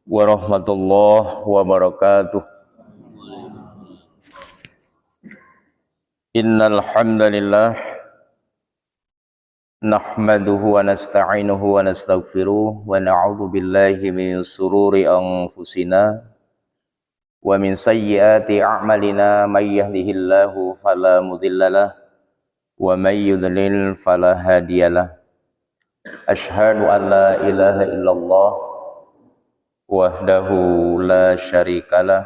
warahmatullahi wabarakatuh. Innal hamdalillah nahmaduhu wa nasta'inuhu wa nastaghfiruh wa na'udzu billahi min sururi anfusina wa min sayyiati a'malina may yahdihillahu fala mudhillalah wa may yudlil fala hadiyalah. Asyhadu an la ilaha illallah wahdahu la syarikalah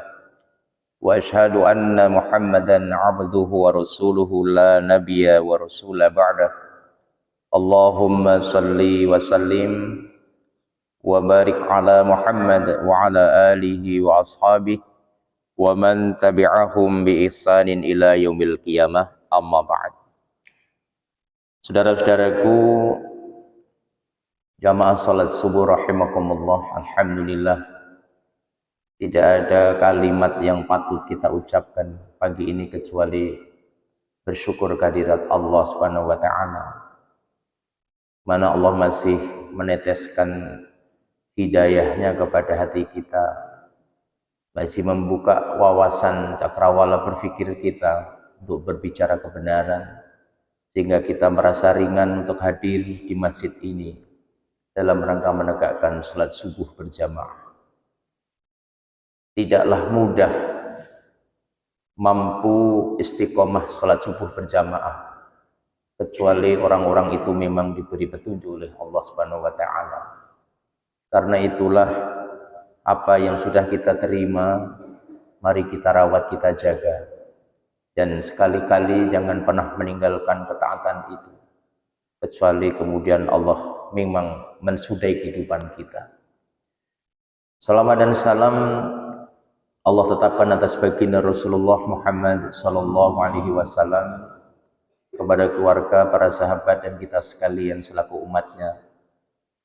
wa asyhadu anna Muhammadan abduhu wa rasuluhu la nabiyya wa rasula ba'dah. Allahumma salli wa sallim wa barik ala Muhammad wa ala alihi wa ashabihi wa man tabi'ahum bi ihsanin ila yaumil qiyamah, amma ba'd. Saudara-saudaraku jamaah salat subuh rahimakumullah, alhamdulillah tidak ada kalimat yang patut kita ucapkan pagi ini kecuali bersyukur kehadirat Allah Subhanahu wa taala. Mana Allah masih meneteskan hidayahnya kepada hati kita, masih membuka wawasan cakrawala berpikir kita untuk berbicara kebenaran, sehingga kita merasa ringan untuk hadir di masjid ini dalam rangka menegakkan salat subuh berjamaah. Tidaklah mudah mampu istiqomah salat subuh berjamaah kecuali orang-orang itu memang diberi petunjuk oleh Allah Subhanahu wa taala. Karena itulah apa yang sudah kita terima, mari kita rawat, kita jaga. Dan sekali-kali jangan pernah meninggalkan ketaatan itu kecuali kemudian Allah memang mensudahi kehidupan kita. Salawat dan salam Allah tetapkan atas baginda Rasulullah Muhammad sallallahu alaihi wasallam, kepada keluarga, para sahabat, dan kita sekalian selaku umatnya,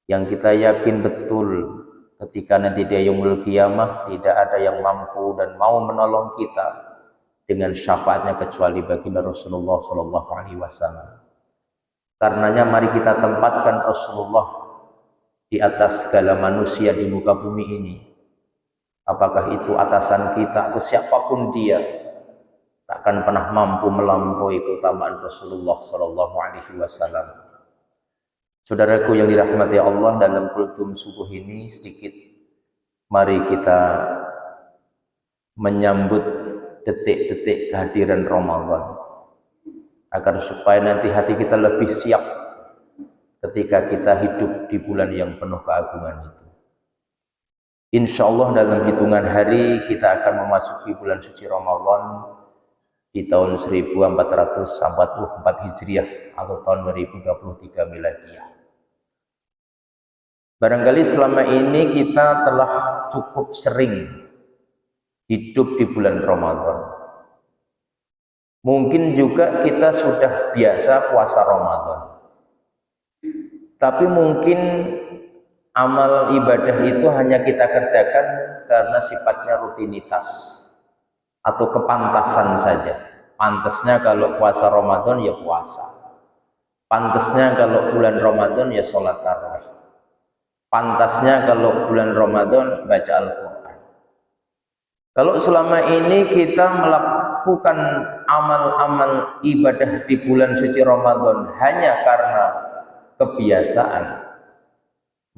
yang kita yakin betul ketika nanti di yaumul qiyamah tidak ada yang mampu dan mau menolong kita dengan syafaatnya kecuali baginda Rasulullah sallallahu alaihi wasallam. Karenanya mari kita tempatkan Rasulullah di atas segala manusia di muka bumi ini. Apakah itu atasan kita atau siapapun dia, takkan pernah mampu melampaui keutamaan Rasulullah sallallahu alaihi wasallam. Saudaraku yang dirahmati Allah, dalam kultum subuh ini sedikit mari kita menyambut detik-detik kehadiran Ramadan, agar supaya nanti hati kita lebih siap ketika kita hidup di bulan yang penuh keagungan itu. Insya Allah dalam hitungan hari kita akan memasuki bulan suci Ramadan di tahun 1444 Hijriah atau tahun 2023 Miladiyah. Barangkali selama ini kita telah cukup sering hidup di bulan Ramadan. Mungkin juga kita sudah biasa puasa Ramadan. Tapi mungkin amal ibadah itu hanya kita kerjakan karena sifatnya rutinitas atau kepantasan saja. Pantasnya kalau puasa Ramadan ya puasa. Pantasnya kalau bulan Ramadan ya sholat tarawih. Pantasnya kalau bulan Ramadan baca Al-Quran. Kalau selama ini kita melakukan amal-amal ibadah di bulan suci Ramadan hanya karena kebiasaan,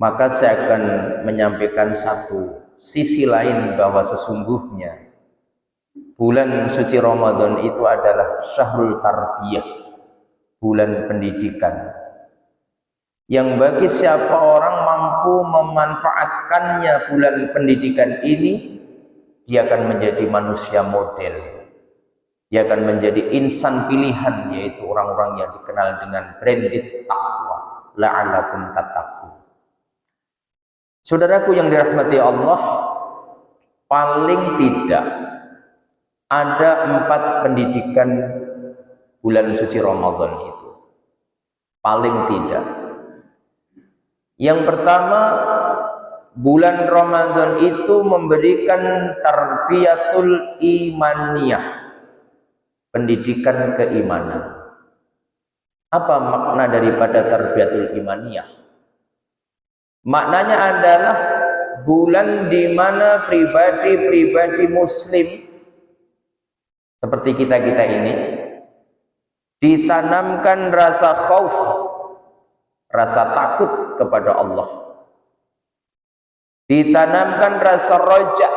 maka saya akan menyampaikan satu sisi lain, bahwa sesungguhnya bulan suci Ramadan itu adalah syahrul tarbiyah, bulan pendidikan, yang bagi siapa orang mampu memanfaatkannya bulan pendidikan ini, dia akan menjadi manusia model, dia akan menjadi insan pilihan, yaitu orang-orang yang dikenal dengan branded taqwa, la'alakum tattaqun. Saudaraku yang dirahmati Allah, paling tidak ada 4 pendidikan bulan suci Ramadan itu. Paling tidak. Yang pertama, bulan Ramadan itu memberikan tarbiyatul imaniyah, pendidikan keimanan. Apa makna daripada tarbiyatul imaniyah? Maknanya adalah bulan di mana pribadi-pribadi muslim seperti kita-kita ini ditanamkan rasa khauf, rasa takut kepada Allah, ditanamkan rasa roja,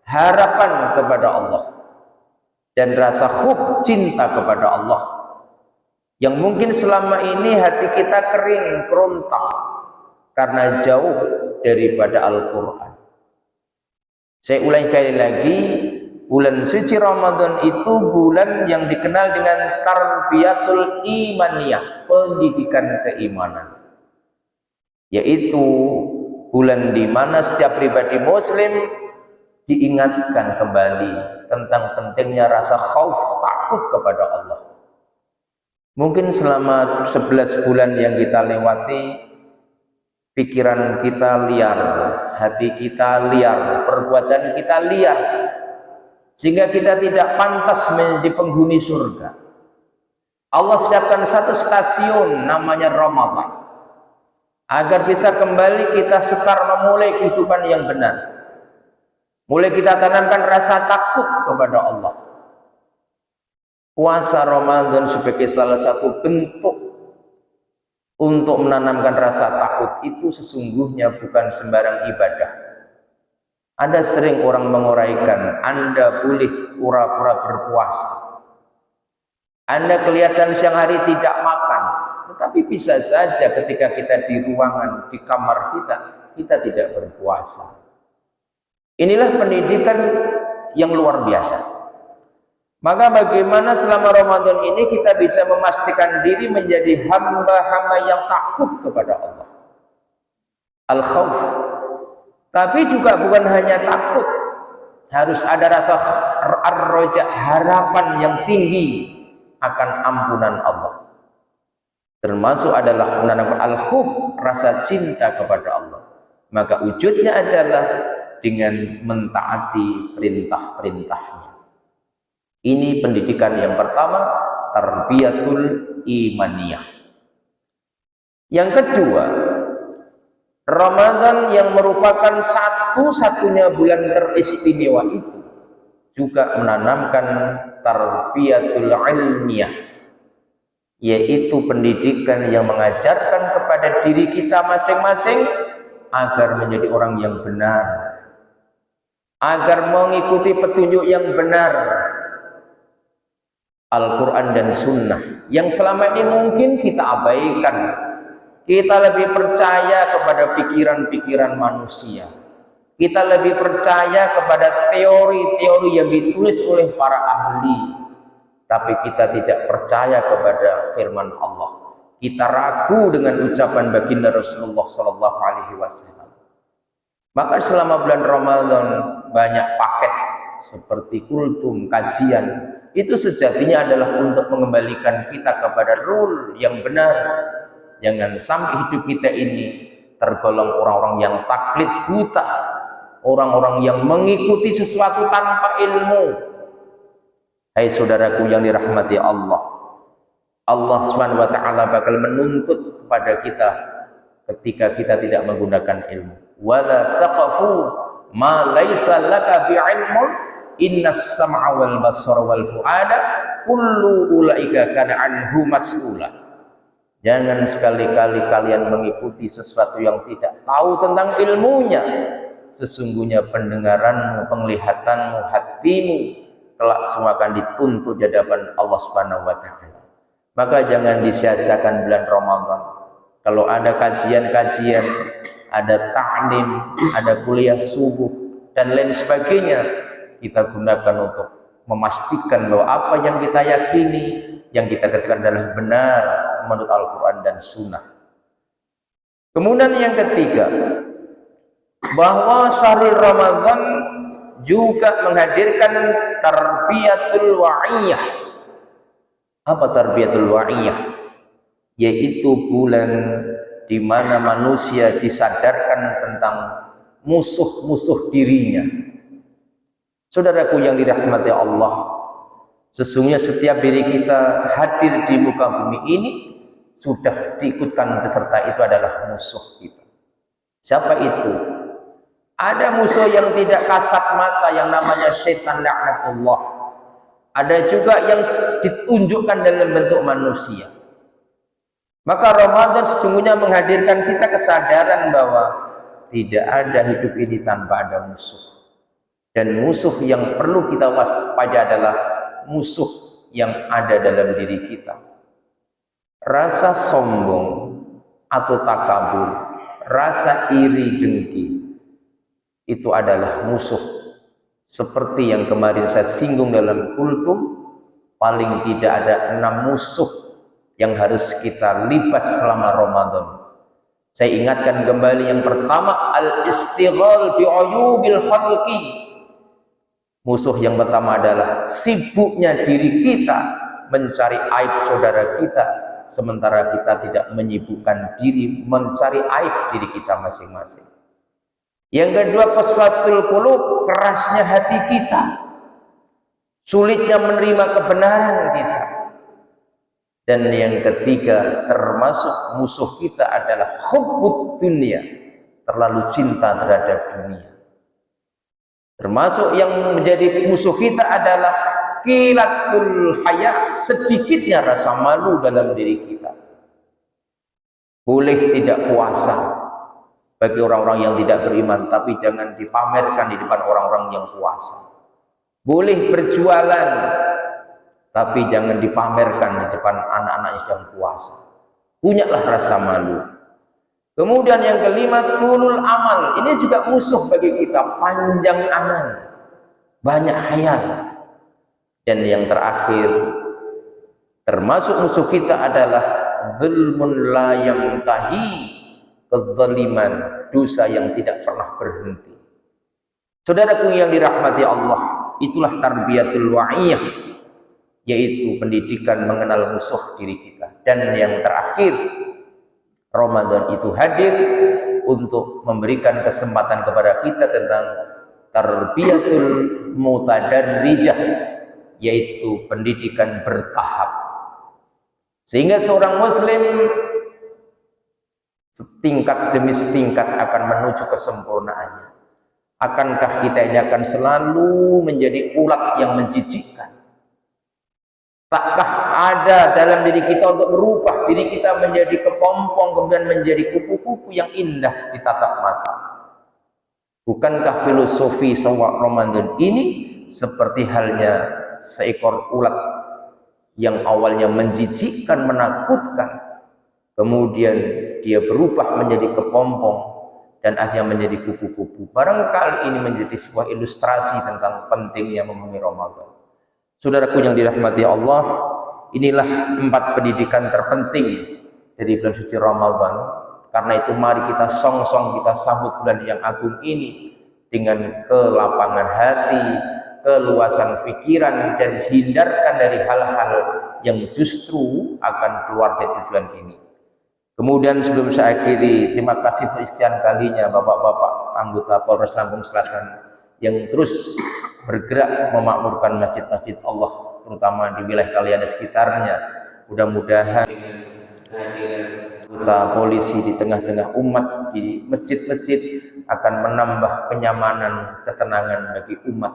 harapan kepada Allah, dan rasa hub, cinta kepada Allah, yang mungkin selama ini hati kita kering, kerontang karena jauh daripada Al-Quran. Saya ulangi sekali lagi, bulan suci Ramadan itu bulan yang dikenal dengan tarbiyatul imaniyah, pendidikan keimanan, yaitu bulan di mana setiap pribadi muslim diingatkan kembali tentang pentingnya rasa khauf, takut kepada Allah. Mungkin selama 11 bulan yang kita lewati, pikiran kita liar, hati kita liar, perbuatan kita liar, sehingga kita tidak pantas menjadi penghuni surga. Allah siapkan satu stasiun namanya Ramadan, agar bisa kembali kita setar memulai kehidupan yang benar. Mulai kita tanamkan rasa takut kepada Allah. Puasa Ramadan sebagai salah satu bentuk untuk menanamkan rasa takut itu sesungguhnya bukan sembarang ibadah. Ada sering orang menguraikan, Anda boleh pura-pura berpuasa, Anda kelihatan siang hari tidak makan, tetapi bisa saja ketika kita di ruangan, di kamar kita tidak berpuasa. Inilah pendidikan yang luar biasa. Maka bagaimana selama Ramadan ini kita bisa memastikan diri menjadi hamba-hamba yang takut kepada Allah. Al-khawf. Tapi juga bukan hanya takut, harus ada rasa ar-roja, harapan yang tinggi akan ampunan Allah. Termasuk adalah menanam al-hub, rasa cinta kepada Allah. Maka wujudnya adalah dengan mentaati perintah-perintahnya. Ini pendidikan yang pertama, tarbiyatul imaniyah. Yang kedua, Ramadan yang merupakan satu-satunya bulan teristimewa itu juga menanamkan tarbiyatul ilmiyah, yaitu pendidikan yang mengajarkan kepada diri kita masing-masing agar menjadi orang yang benar, agar mengikuti petunjuk yang benar, Al-Quran dan Sunnah, yang selama ini mungkin kita abaikan. Kita lebih percaya kepada pikiran-pikiran manusia, kita lebih percaya kepada teori-teori yang ditulis oleh para ahli, tapi kita tidak percaya kepada firman Allah. Kita ragu dengan ucapan baginda Rasulullah SAW. Maka selama bulan Ramadan banyak paket seperti kultum, kajian, itu sejatinya adalah untuk mengembalikan kita kepada rule yang benar. Jangan sampai hidup kita ini tergolong orang-orang yang taklid buta, orang-orang yang mengikuti sesuatu tanpa ilmu. Hai saudaraku yang dirahmati Allah, Allah SWT bakal menuntut kepada kita ketika kita tidak menggunakan ilmu. Wala taqfu ma laisa laka bi'ilmun innas sam'a wal basara wal fuada kullu ulaika kana anhu mas'ula. Jangan sekali-kali kalian mengikuti sesuatu yang tidak tahu tentang ilmunya. Sesungguhnya pendengaranmu, penglihatanmu, hatimu kelak semua akan dituntut di hadapan Allah Subhanahu wa taala. Maka jangan disia-siakan bulan Ramadan. Kalau ada kajian-kajian, ada ta'lim, ada kuliah subuh dan lain sebagainya, kita gunakan untuk memastikan bahwa apa yang kita yakini, yang kita kerjakan adalah benar menurut Al-Quran dan Sunnah. Kemudian yang ketiga, bahwa syahrul Ramadan juga menghadirkan tarbiyatul wa'iyah. Apa tarbiyatul wa'iyah? Yaitu bulan di mana manusia disadarkan tentang musuh-musuh dirinya. Saudaraku yang dirahmati Allah, sesungguhnya setiap diri kita hadir di muka bumi ini sudah diikutkan beserta itu adalah musuh kita. Siapa itu? Ada musuh yang tidak kasat mata yang namanya syaitan laknatullah. Ada juga yang ditunjukkan dalam bentuk manusia. Maka Ramadan sesungguhnya menghadirkan kita kesadaran bahwa tidak ada hidup ini tanpa ada musuh. Dan musuh yang perlu kita waspada adalah musuh yang ada dalam diri kita. Rasa sombong atau takabur, rasa iri dengki, itu adalah musuh. Seperti yang kemarin saya singgung dalam kultum, paling tidak ada 6 musuh yang harus kita libas selama Ramadan. Saya ingatkan kembali, yang pertama al-istighal bi'uyubil khalqi. Musuh yang pertama adalah sibuknya diri kita mencari aib saudara kita, sementara kita tidak menyibukkan diri mencari aib diri kita masing-masing. Yang kedua, qaswatul qulub, kerasnya hati kita, sulitnya menerima kebenaran kita. Dan yang ketiga, termasuk musuh kita adalah hubbud dunia, terlalu cinta terhadap dunia. Termasuk yang menjadi musuh kita adalah qilatul haya, sedikitnya rasa malu dalam diri kita. Boleh tidak puasa bagi orang-orang yang tidak beriman, tapi jangan dipamerkan di depan orang-orang yang puasa. Boleh berjualan, tapi jangan dipamerkan di depan anak-anak yang sedang puasa. Punyalah rasa malu. Kemudian yang kelima, tulul amal. Ini juga musuh bagi kita, panjang angan, banyak khayal. Dan yang terakhir, termasuk musuh kita adalah zulmun la yamtahi, kezaliman, dosa yang tidak pernah berhenti. Saudaraku yang dirahmati Allah, itulah tarbiyatul wa'iyah, yaitu pendidikan mengenal musuh diri kita. Dan yang terakhir, Ramadan itu hadir untuk memberikan kesempatan kepada kita tentang tarbiyatul mutadarrijah, yaitu pendidikan bertahap. Sehingga seorang muslim setingkat demi setingkat akan menuju kesempurnaannya. Akankah kita ini akan selalu menjadi ulat yang menjijikkan? Takkah ada dalam diri kita untuk merubah diri kita menjadi kepompong, kemudian menjadi kupu-kupu yang indah ditatap mata? Bukankah filosofi sawak Ramadan ini seperti halnya seekor ulat yang awalnya menjijikkan, menakutkan, kemudian dia berubah menjadi kepompong dan akhirnya menjadi kupu-kupu. Barangkali ini menjadi sebuah ilustrasi tentang pentingnya memenuhi Ramadan. Saudaraku yang dirahmati Allah, inilah 4 pendidikan terpenting dari bulan suci Ramadan. Karena itu mari kita song-song, kita sambut bulan yang agung ini dengan kelapangan hati, keluasan pikiran, dan hindarkan dari hal-hal yang justru akan keluar dari tujuan ini. Kemudian sebelum saya akhiri, terima kasih sekian kalinya Bapak-bapak anggota Polres Lampung Selatan yang terus bergerak memakmurkan masjid-masjid Allah, terutama di wilayah kalian dan sekitarnya. Mudah-mudahan dengan kehadiran anggota polisi di tengah-tengah umat di masjid-masjid akan menambah kenyamanan, ketenangan bagi umat.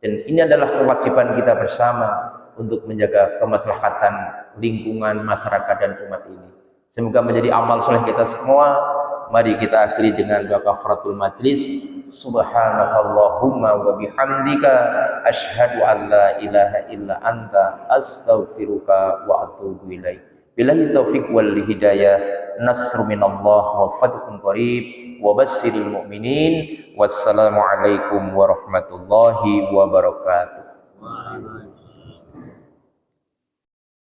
Dan ini adalah kewajiban kita bersama untuk menjaga kemaslahatan lingkungan, masyarakat, dan umat ini. Semoga menjadi amal soleh kita semua. Mari kita akhiri dengan doa kafaratul majlis. Subhanakallahumma wa bihamdika asyhadu an la ilaha illa anta astaghfiruka wa atubu ilaik. Billahi taufiq wal hidayah. Nasru minallah wa fathun qarib wa basyiril mu'minin. Wassalamu alaikum warahmatullahi wabarakatuh.